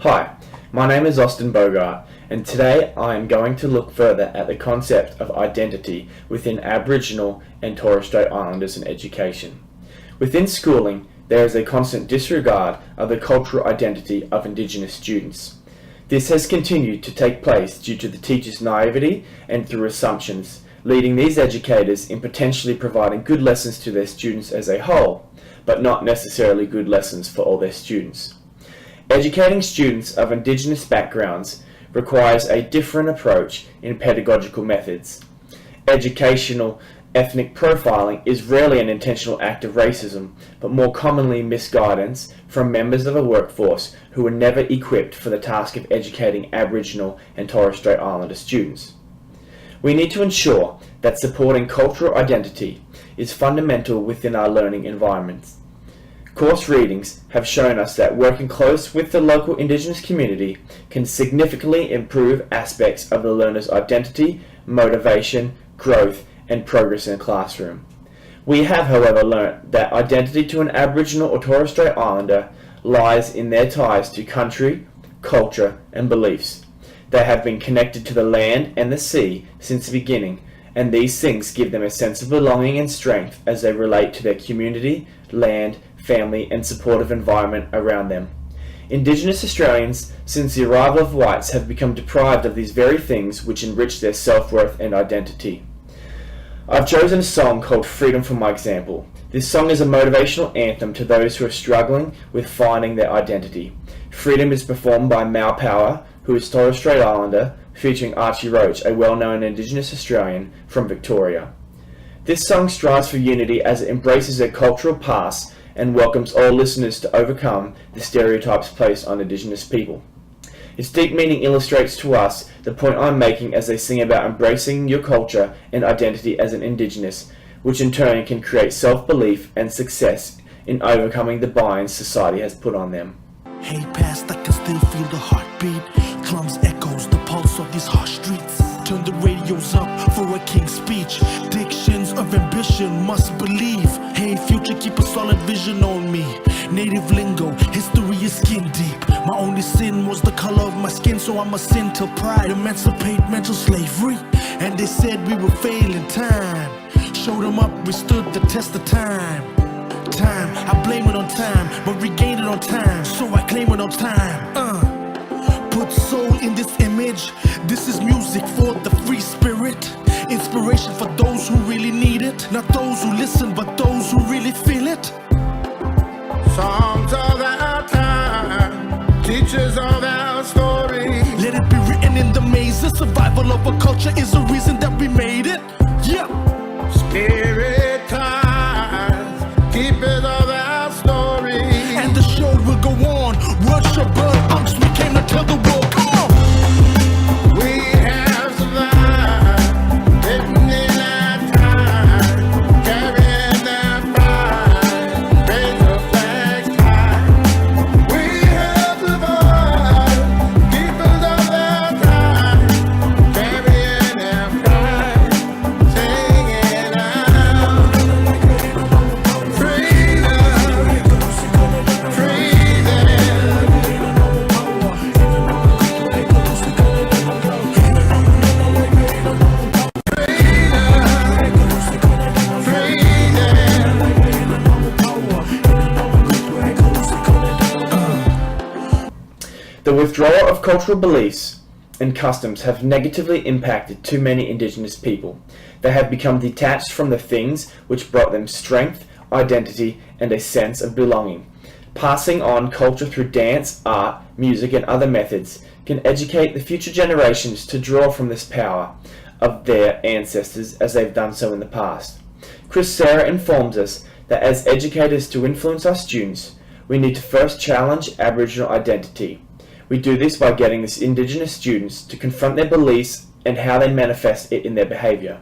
Hi, my name is Austin Bogart, and today I am going to look further at the concept of identity within Aboriginal and Torres Strait Islanders in education. Within schooling, there is a constant disregard of the cultural identity of Indigenous students. This has continued to take place due to the teachers' naivety and through assumptions, leading these educators in potentially providing good lessons to their students as a whole, but not necessarily good lessons for all their students. Educating students of Indigenous backgrounds requires a different approach in pedagogical methods. Educational ethnic profiling is rarely an intentional act of racism, but more commonly misguidance from members of a workforce who were never equipped for the task of educating Aboriginal and Torres Strait Islander students. We need to ensure that supporting cultural identity is fundamental within our learning environments. Course readings have shown us that working close with the local Indigenous community can significantly improve aspects of the learner's identity, motivation, growth, and progress in the classroom. We have, however, learnt that identity to an Aboriginal or Torres Strait Islander lies in their ties to country, culture, and beliefs. They have been connected to the land and the sea since the beginning, and these things give them a sense of belonging and strength as they relate to their community, land, family, and supportive environment around them. Indigenous Australians, since the arrival of whites, have become deprived of these very things which enrich their self-worth and identity. I've chosen a song called Freedom for my example. This song is a motivational anthem to those who are struggling with finding their identity. Freedom is performed by Mal Power, who is Torres Strait Islander, featuring Archie Roach, a well-known Indigenous Australian from Victoria. This song strives for unity as it embraces their cultural past and welcomes all listeners to overcome the stereotypes placed on Indigenous people. Its deep meaning illustrates to us the point I'm making as they sing about embracing your culture and identity as an Indigenous, which in turn can create self-belief and success in overcoming the binds society has put on them. Hey, past, I can still feel the heartbeat. Drums echoes the pulse of these harsh streets. Turn the radios up for a king's speech. Dictions of ambition must believe. Hey, future, keep a solid vision on me. Native lingo, history is skin deep. My only sin was the color of my skin, so I'm a sin till pride emancipate mental slavery. And they said we would fail in time. Showed them up, we stood the test of time. I blame it on time, but regain it on time, so I claim it on time. Put soul in this image. This is music for the free spirit. Inspiration for those who really need it. Not those who listen, but those who really feel it. Songs of our time, teachers of our story. Let it be written in the maze. The survival of a culture is the reason that we made it. Yeah. Spirit ties, keepers of our story. And the show will go on. Worship blood unks, we came to tell the world. Come on. We have survived, written in our time, carrying our pride, raise the flag high. We have survived, keepers of our time, carrying our pride, singing out freedom, freedom. The withdrawal of cultural beliefs and customs have negatively impacted too many Indigenous people. They have become detached from the things which brought them strength, identity, and a sense of belonging. Passing on culture through dance, art, music, and other methods can educate the future generations to draw from this power of their ancestors as they've done so in the past. Chris Serra informs us that as educators to influence our students, we need to first challenge Aboriginal identity. We do this by getting these Indigenous students to confront their beliefs and how they manifest it in their behaviour.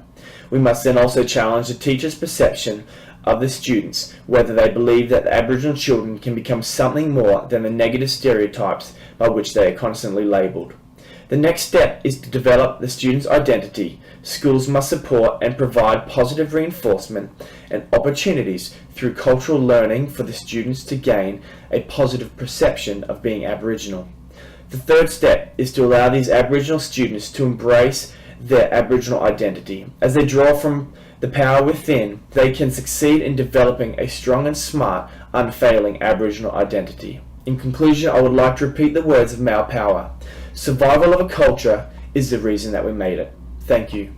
We must then also challenge the teacher's perception of the students, whether they believe that the Aboriginal children can become something more than the negative stereotypes by which they are constantly labelled. The next step is to develop the student's identity. Schools must support and provide positive reinforcement and opportunities through cultural learning for the students to gain a positive perception of being Aboriginal. The third step is to allow these Aboriginal students to embrace their Aboriginal identity. As they draw from the power within, they can succeed in developing a strong and smart, unfailing Aboriginal identity. In conclusion, I would like to repeat the words of Mao Power. Survival of a culture is the reason that we made it. Thank you.